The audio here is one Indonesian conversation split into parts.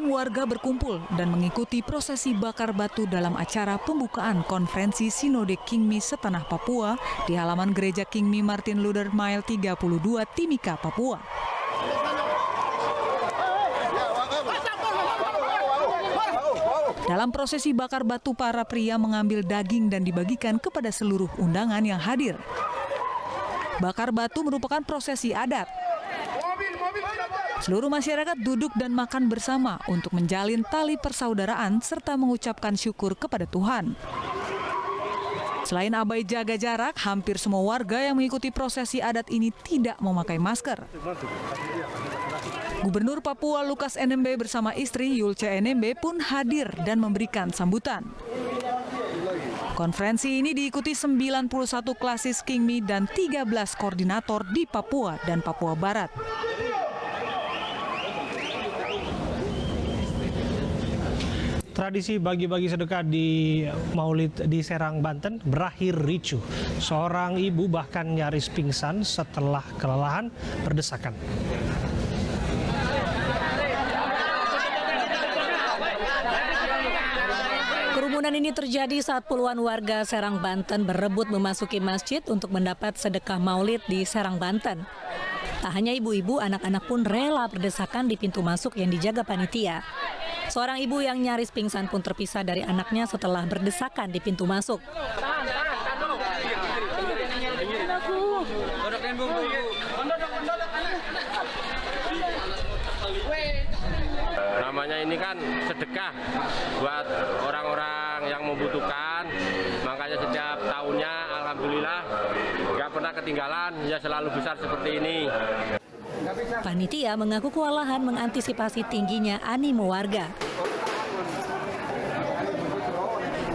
Ratusan warga berkumpul dan mengikuti prosesi bakar batu dalam acara pembukaan konferensi Sinode Kingmi Setanah Papua di halaman Gereja Kingmi Martin Luther Mile 32, Timika, Papua. Dalam prosesi bakar batu, para pria mengambil daging dan dibagikan kepada seluruh undangan yang hadir. Bakar batu merupakan prosesi adat. Seluruh masyarakat duduk dan makan bersama untuk menjalin tali persaudaraan serta mengucapkan syukur kepada Tuhan. Selain abai jaga jarak, hampir semua warga yang mengikuti prosesi adat ini tidak memakai masker. Gubernur Papua Lukas NMB bersama istri Yulce NMB pun hadir dan memberikan sambutan. Konferensi ini diikuti 91 klasis Kingmi dan 13 koordinator di Papua dan Papua Barat. Tradisi bagi-bagi sedekah di Maulid di Serang, Banten berakhir ricuh. Seorang ibu bahkan nyaris pingsan setelah kelelahan berdesakan. Kerumunan ini terjadi saat puluhan warga Serang, Banten berebut memasuki masjid untuk mendapat sedekah Maulid di Serang, Banten. Tak hanya ibu-ibu, anak-anak pun rela berdesakan di pintu masuk yang dijaga panitia. Seorang ibu yang nyaris pingsan pun terpisah dari anaknya setelah berdesakan di pintu masuk. Namanya ini kan sedekah buat orang-orang yang membutuhkan, makanya setiap tahunnya alhamdulillah nggak pernah ketinggalan, ya selalu besar seperti ini. Panitia mengaku kewalahan mengantisipasi tingginya animo warga.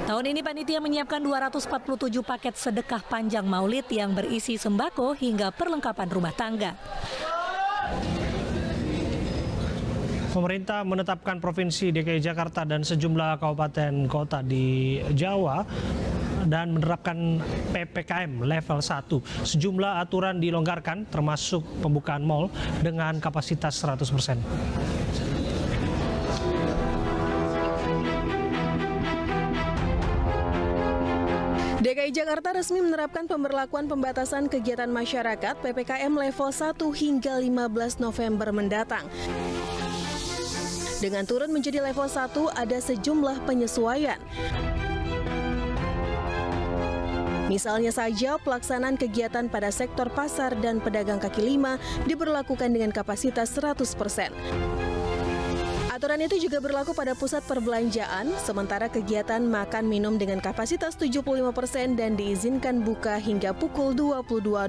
Tahun ini panitia menyiapkan 247 paket sedekah panjang Maulid yang berisi sembako hingga perlengkapan rumah tangga. Pemerintah menetapkan Provinsi DKI Jakarta dan sejumlah kabupaten kota di Jawa dan menerapkan PPKM level 1. Sejumlah aturan dilonggarkan termasuk pembukaan mal dengan kapasitas 100%. DKI Jakarta resmi menerapkan pemberlakuan pembatasan kegiatan masyarakat PPKM level 1 hingga 15 November mendatang. Dengan turun menjadi level 1 ada sejumlah penyesuaian. Misalnya saja, pelaksanaan kegiatan pada sektor pasar dan pedagang kaki lima diberlakukan dengan kapasitas 100%. Aturan itu juga berlaku pada pusat perbelanjaan, sementara kegiatan makan minum dengan kapasitas 75% dan diizinkan buka hingga pukul 22.00.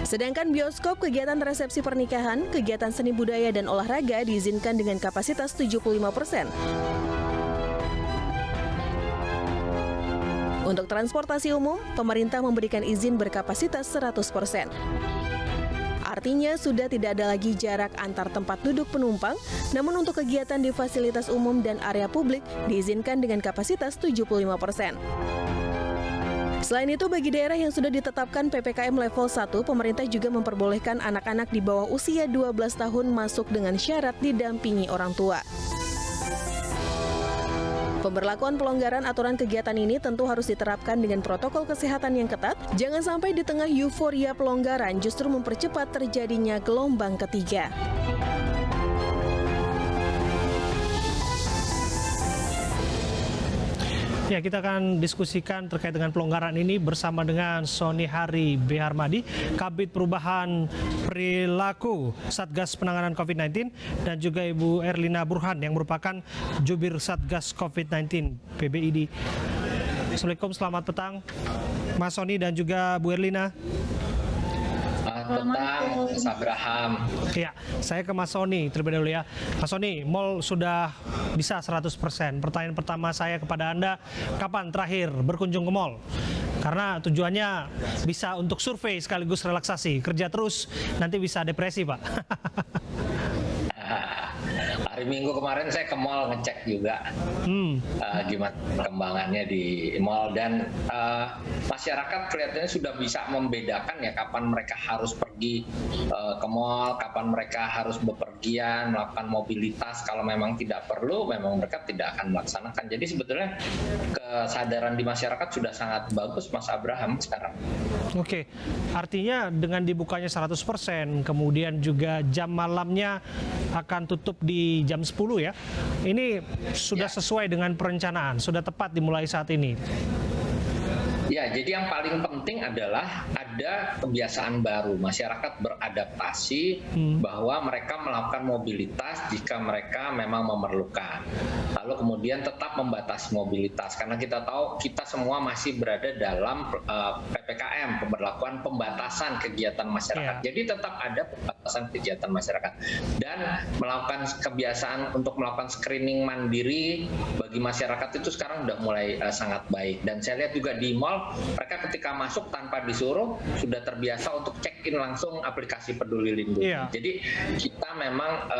Sedangkan bioskop, kegiatan resepsi pernikahan, kegiatan seni budaya dan olahraga diizinkan dengan kapasitas 75%. Untuk transportasi umum, pemerintah memberikan izin berkapasitas 100%. Artinya sudah tidak ada lagi jarak antar tempat duduk penumpang, namun untuk kegiatan di fasilitas umum dan area publik diizinkan dengan kapasitas 75%. Selain itu, bagi daerah yang sudah ditetapkan PPKM level 1, pemerintah juga memperbolehkan anak-anak di bawah usia 12 tahun masuk dengan syarat didampingi orang tua. Pemberlakuan pelonggaran aturan kegiatan ini tentu harus diterapkan dengan protokol kesehatan yang ketat. Jangan sampai di tengah euforia pelonggaran justru mempercepat terjadinya gelombang ketiga. Ya, kita akan diskusikan terkait dengan pelonggaran ini bersama dengan Sony Hari B. Harmadi, Kabid Perubahan Perilaku Satgas Penanganan COVID-19, dan juga Ibu Erlina Burhan yang merupakan Jubir Satgas COVID-19 PBID. Assalamualaikum, selamat petang Mas Sony dan juga Bu Erlina. Petang, Mas Abraham. Ya, saya ke Mas Sony terlebih dahulu ya. Mas Sony, mal sudah bisa 100%. Pertanyaan pertama saya kepada Anda, kapan terakhir berkunjung ke mal? Karena tujuannya bisa untuk survei sekaligus relaksasi. Kerja terus, nanti bisa depresi, Pak. Hari Minggu kemarin saya ke mall ngecek juga gimana perkembangannya di mall, dan masyarakat kelihatannya sudah bisa membedakan ya kapan mereka harus pergi ke mall, kapan mereka harus bepergian bepergian, melakukan mobilitas. Kalau memang tidak perlu, memang mereka tidak akan melaksanakan. Jadi sebetulnya kesadaran di masyarakat sudah sangat bagus, Mas Abraham, sekarang. Oke, artinya dengan dibukanya 100%, kemudian juga jam malamnya akan tutup di jam 10 ya. Ini sudah sesuai dengan perencanaan, sudah tepat dimulai saat ini. Ya, jadi yang paling penting adalah ada kebiasaan baru. Masyarakat beradaptasi bahwa mereka melakukan mobilitas jika mereka memang memerlukan. Lalu kemudian tetap membatasi mobilitas. Karena kita tahu kita semua masih berada dalam PPKM, pemberlakuan pembatasan kegiatan masyarakat. Jadi tetap ada pembatasan kegiatan masyarakat. Dan melakukan kebiasaan untuk melakukan screening mandiri bagi masyarakat itu sekarang udah mulai sangat baik. Dan saya lihat juga di mall, mereka ketika masuk tanpa disuruh sudah terbiasa untuk check-in langsung aplikasi Peduli Lindungi. Jadi kita memang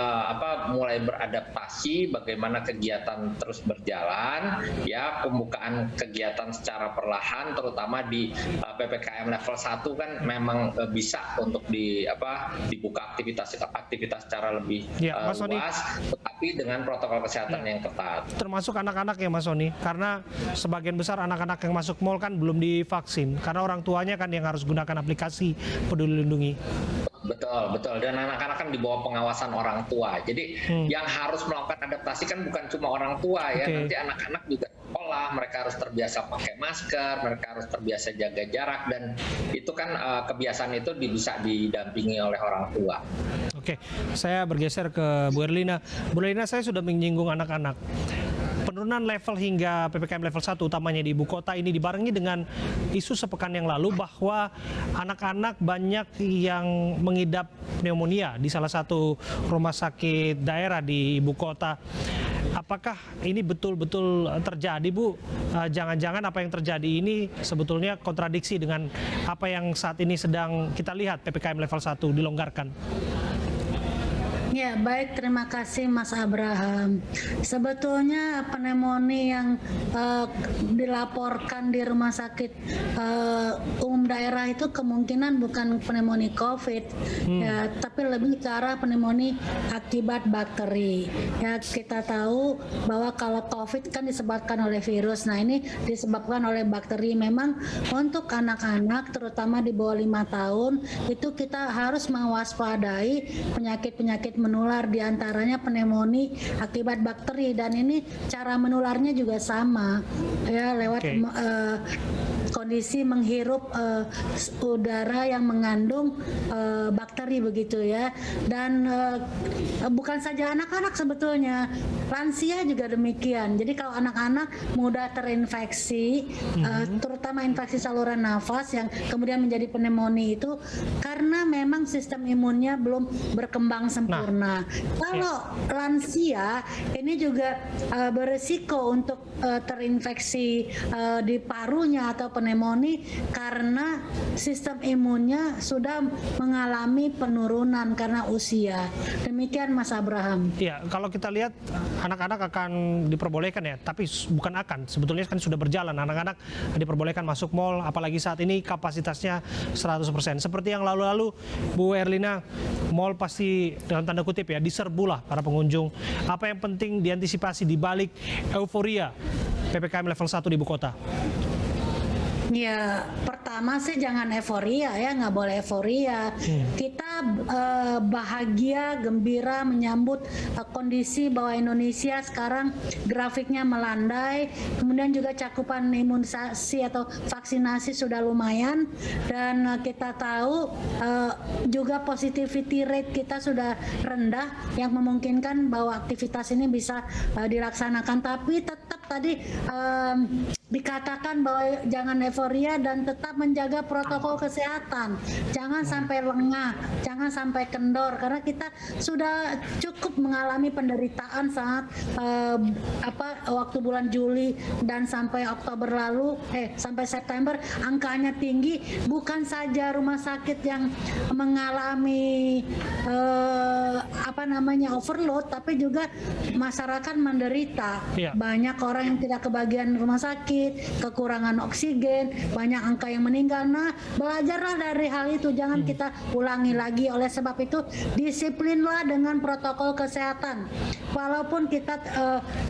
mulai beradaptasi bagaimana kegiatan terus berjalan, ya pembukaan kegiatan secara perlahan, terutama di PPKM level 1 kan memang bisa untuk dibuka aktivitas secara lebih luas, tetapi dengan protokol kesehatan yang ketat. Termasuk anak-anak ya Mas Sony, karena sebagian besar anak-anak yang masuk mal kan belum divaksin, karena orang tuanya kan yang harus gunakan aplikasi Peduli Lindungi. Betul. Dan anak-anak kan di bawah pengawasan orang tua. Jadi yang harus melakukan adaptasi kan bukan cuma orang tua ya, nanti anak-anak juga sekolah, mereka harus terbiasa pakai masker, mereka harus terbiasa jaga jarak, dan itu kan kebiasaan itu bisa didampingi oleh orang tua. Oke, saya bergeser ke Bu Erlina. Bu Erlina, saya sudah menyinggung anak-anak. Penurunan level hingga PPKM level 1 utamanya di ibu kota ini dibarengi dengan isu sepekan yang lalu bahwa anak-anak banyak yang mengidap pneumonia di salah satu rumah sakit daerah di ibu kota. Apakah ini betul-betul terjadi, Bu? Jangan-jangan apa yang terjadi ini sebetulnya kontradiksi dengan apa yang saat ini sedang kita lihat PPKM level 1 dilonggarkan? Ya, baik, terima kasih Mas Abraham. Sebetulnya pneumonia yang dilaporkan di rumah sakit umum daerah itu kemungkinan bukan pneumonia COVID, ya, tapi lebih ke arah pneumonia akibat bakteri. Ya, kita tahu bahwa kalau COVID kan disebabkan oleh virus, nah ini disebabkan oleh bakteri. Memang untuk anak-anak terutama di bawah 5 tahun itu kita harus mewaspadai penyakit-penyakit menular, diantaranya pneumonia akibat bakteri, dan ini cara menularnya juga sama ya, lewat kondisi menghirup udara yang mengandung bakteri begitu ya. Dan bukan saja anak-anak, sebetulnya lansia juga demikian. Jadi kalau anak-anak mudah terinfeksi, terutama infeksi saluran nafas yang kemudian menjadi pneumonia itu karena memang sistem imunnya belum berkembang sempurna. Kalau lansia ini juga berisiko untuk terinfeksi di parunya atau pneumonia karena sistem imunnya sudah mengalami penurunan karena usia. Demikian Mas Abraham. Iya, kalau kita lihat anak-anak akan diperbolehkan ya, tapi bukan akan, sebetulnya kan sudah berjalan. Anak-anak diperbolehkan masuk mal, apalagi saat ini kapasitasnya 100%. Seperti yang lalu-lalu, Bu Erlina, mal pasti dalam tanda kutip ya diserbulah para pengunjung. Apa yang penting diantisipasi di balik euforia PPKM level 1 di ibu kota? Ya, pertama sih jangan euforia ya, nggak boleh euforia. Kita bahagia, gembira menyambut kondisi bahwa Indonesia sekarang grafiknya melandai, kemudian juga cakupan imunisasi atau vaksinasi sudah lumayan, dan kita tahu juga positivity rate kita sudah rendah yang memungkinkan bahwa aktivitas ini bisa dilaksanakan. Tapi tetap tadi dikatakan bahwa jangan euforia dan tetap menjaga protokol kesehatan. Jangan sampai lengah, jangan sampai kendor, karena kita sudah cukup mengalami penderitaan saat waktu bulan Juli dan sampai Oktober lalu, sampai September angkanya tinggi. Bukan saja rumah sakit yang mengalami overload, tapi juga masyarakat menderita. Banyak orang yang tidak kebagian rumah sakit, sakit, kekurangan oksigen, banyak angka yang meninggal. Nah, belajarlah dari hal itu, jangan kita ulangi lagi. Oleh sebab itu, disiplinlah dengan protokol kesehatan. Walaupun kita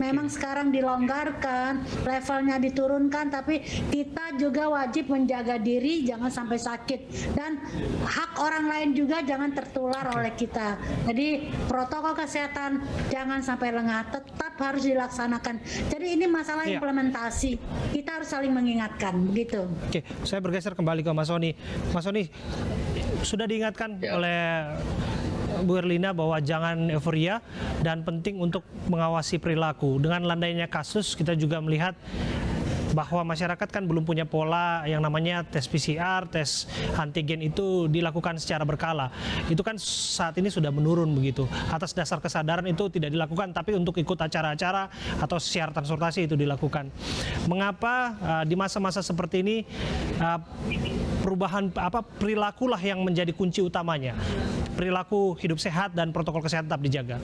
memang sekarang dilonggarkan, levelnya diturunkan, tapi kita juga wajib menjaga diri, jangan sampai sakit. Dan hak orang lain juga jangan tertular oleh kita. Jadi protokol kesehatan jangan sampai lengah, tetap harus dilaksanakan. Jadi ini masalah implementasi. Kita harus saling mengingatkan, begitu. Oke, saya bergeser kembali ke Mas Sony. Mas Sony, sudah diingatkan oleh Bu Erlina bahwa jangan euforia dan penting untuk mengawasi perilaku. Dengan landainya kasus, kita juga melihat bahwa masyarakat kan belum punya pola yang namanya tes PCR, tes antigen itu dilakukan secara berkala. Itu kan saat ini sudah menurun begitu. Atas dasar kesadaran itu tidak dilakukan, tapi untuk ikut acara-acara atau siar transportasi itu dilakukan. Mengapa di masa-masa seperti ini perubahan perilakulah yang menjadi kunci utamanya? Perilaku hidup sehat dan protokol kesehatan tetap dijaga.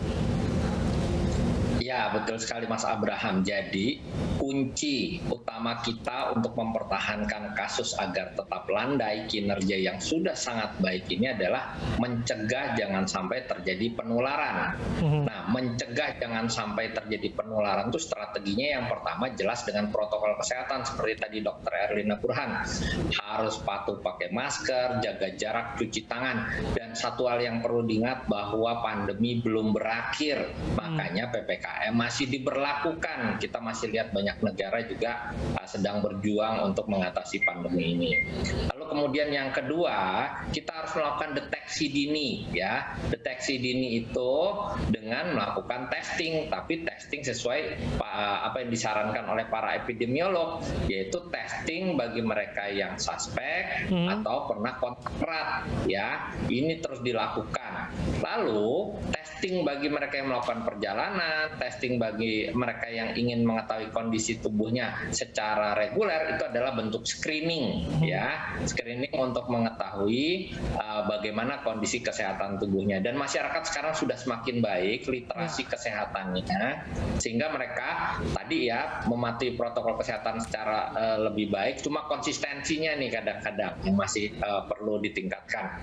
Ya, betul sekali Mas Abraham. Jadi kunci utama kita untuk mempertahankan kasus agar tetap landai, kinerja yang sudah sangat baik ini adalah mencegah jangan sampai terjadi penularan. Nah, mencegah jangan sampai terjadi penularan itu strateginya yang pertama jelas dengan protokol kesehatan seperti tadi Dr. Erlina Burhan. Harus patuh pakai masker, jaga jarak, cuci tangan. Dan satu hal yang perlu diingat bahwa pandemi belum berakhir. Makanya PPKM masih diberlakukan. Kita masih lihat banyak negara juga sedang berjuang untuk mengatasi pandemi ini. Lalu kemudian yang kedua, kita harus melakukan deteksi dini, ya. Deteksi dini itu dengan melakukan testing, tapi testing sesuai apa yang disarankan oleh para epidemiolog, yaitu testing bagi mereka yang suspek atau pernah kontak erat, ya. Ini terus dilakukan. Lalu testing bagi mereka yang melakukan perjalanan, testing bagi mereka yang ingin mengetahui kondisi tubuhnya secara reguler itu adalah bentuk screening, ya, screening untuk mengetahui bagaimana kondisi kesehatan tubuhnya. Dan masyarakat sekarang sudah semakin baik literasi kesehatannya, sehingga mereka tadi ya mematuhi protokol kesehatan secara lebih baik. Cuma konsistensinya nih kadang-kadang yang masih perlu ditingkatkan.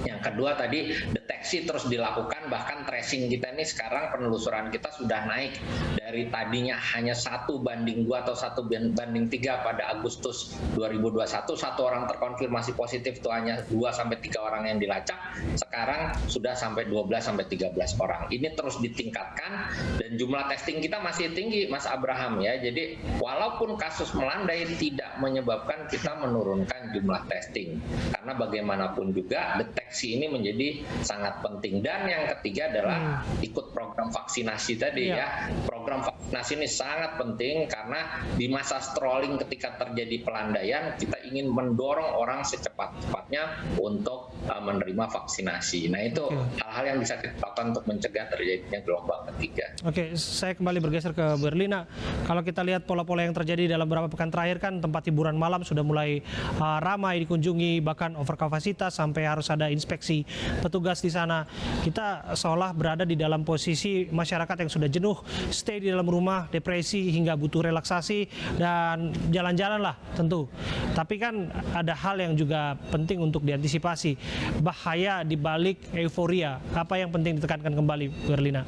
Yang kedua tadi deteksi terus dilakukan, bahkan tracing kita ini sekarang penelusuran kita sudah naik dari tadinya hanya 1:2 atau 1:3 pada Agustus 2021, satu orang terkonfirmasi positif itu hanya 2-3 orang yang dilacak, sekarang sudah sampai 12-13 orang. Ini terus ditingkatkan dan jumlah testing kita masih tinggi Mas Abraham, ya. Jadi walaupun kasus melandai tidak menyebabkan kita menurunkan jumlah testing, karena bagaimanapun juga deteksi ini menjadi sangat penting. Dan yang ketiga adalah ikut program vaksinasi tadi, ya. Program vaksinasi ini sangat penting karena di masa strolling ketika terjadi pelandaian, kita ingin mendorong orang secepat-cepatnya untuk menerima vaksinasi. Nah, itu hal-hal yang bisa kita lakukan untuk mencegah terjadinya gelombang ketiga. Oke, saya kembali bergeser ke Bu Erlina. Kalau kita lihat pola-pola yang terjadi dalam beberapa pekan terakhir kan tempat hiburan malam sudah mulai ramai dikunjungi, bahkan over kapasitas sampai harus ada inspeksi petugas di sana. Kita seolah berada di dalam posisi masyarakat yang sudah jenuh, stay di dalam rumah, depresi hingga butuh relaksasi dan jalan-jalan lah tentu. Tapi kan ada hal yang juga penting untuk diantisipasi, bahaya di balik euforia. Apa yang penting ditekankan kembali, Bu Erlina?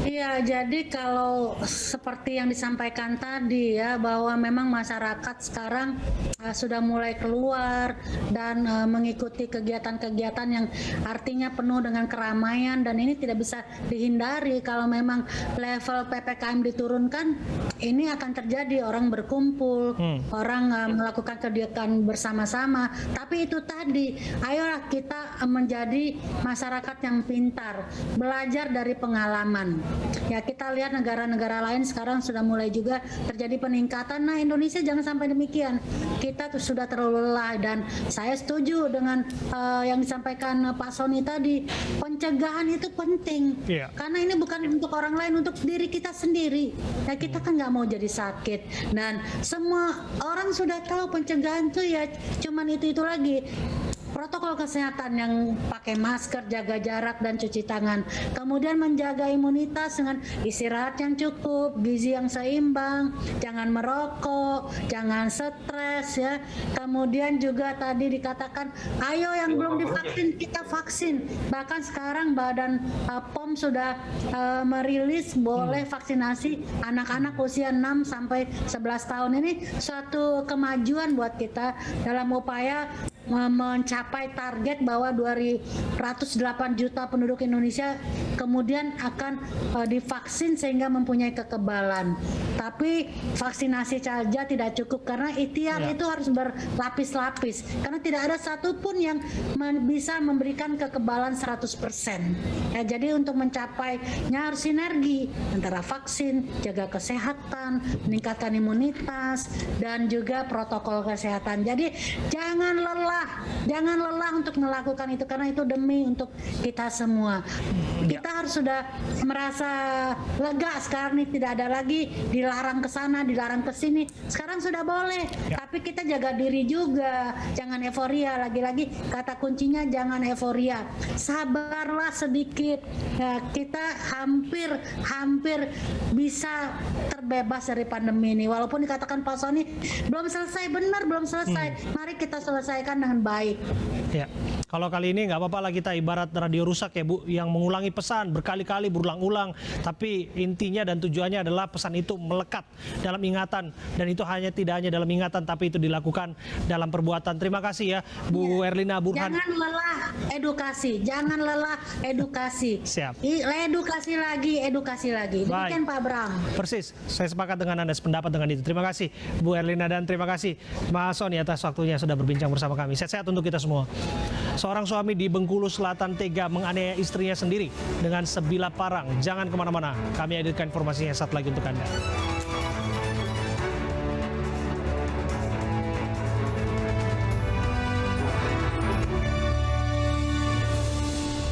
Iya, jadi kalau seperti yang disampaikan tadi ya, bahwa memang masyarakat sekarang sudah mulai keluar dan mengikuti kegiatan-kegiatan yang artinya penuh dengan keramaian, dan ini tidak bisa dihindari. Kalau memang level PPKM diturunkan, ini akan terjadi, orang berkumpul, orang melakukan kegiatan bersama-sama. Tapi itu tadi, ayolah kita menjadi masyarakat yang pintar, belajar dari pengalaman. Ya, kita lihat negara-negara lain sekarang sudah mulai juga terjadi peningkatan. Nah, Indonesia jangan sampai demikian. Kita tuh sudah terlalu lelah, dan saya setuju dengan yang disampaikan Pak Sony tadi. Pencegahan itu penting. Karena ini bukan untuk orang lain, untuk diri kita sendiri. Ya, kita kan nggak mau jadi sakit. Dan semua orang sudah tahu pencegahan tuh ya cuman itu lagi. protokol kesehatan yang pakai masker, jaga jarak dan cuci tangan. Kemudian menjaga imunitas dengan istirahat yang cukup, gizi yang seimbang, jangan merokok, jangan stres ya. Kemudian juga tadi dikatakan, ayo yang belum divaksin kita vaksin. Bahkan sekarang Badan POM sudah merilis boleh vaksinasi anak-anak usia 6 sampai 11 tahun. Ini suatu kemajuan buat kita dalam upaya mencapai target bahwa 208 juta penduduk Indonesia kemudian akan divaksin sehingga mempunyai kekebalan. Tapi vaksinasi saja tidak cukup karena ikhtiar itu harus berlapis-lapis. Karena tidak ada satupun yang bisa memberikan kekebalan 100%. Ya, jadi untuk mencapainya harus sinergi antara vaksin, jaga kesehatan, meningkatkan imunitas, dan juga protokol kesehatan. Jadi jangan lelah untuk melakukan itu karena itu demi untuk kita semua. Kita harus sudah merasa lega sekarang nih, tidak ada lagi dilarang ke sana, dilarang ke sini. Sekarang sudah boleh. Tapi kita jaga diri juga, jangan euforia. Lagi-lagi kata kuncinya jangan euforia. Sabarlah sedikit. Ya, kita hampir bisa terbebas dari pandemi ini. Walaupun dikatakan Pak Sony belum selesai, benar belum selesai. Mari kita selesaikan dengan baik. Ya, kalau kali ini nggak apa-apa lah kita ibarat radio rusak ya Bu, yang mengulangi pesan berkali-kali berulang-ulang, tapi intinya dan tujuannya adalah pesan itu melekat dalam ingatan, dan itu tidak hanya dalam ingatan tapi itu dilakukan dalam perbuatan. Terima kasih ya Bu Erlina Burhan. Jangan lelah edukasi. Siap. Edukasi lagi. Demikian Pak Bram. Persis, saya sepakat dengan Anda, sependapat dengan itu. Terima kasih Bu Erlina dan terima kasih Mas Sony atas waktunya sudah berbincang bersama kami. Sehat-sehat untuk kita semua. Seorang suami di Bengkulu Selatan tega menganiaya istrinya sendiri dengan sebilah parang. Jangan kemana-mana, kami hadirkan informasinya saat lagi untuk Anda.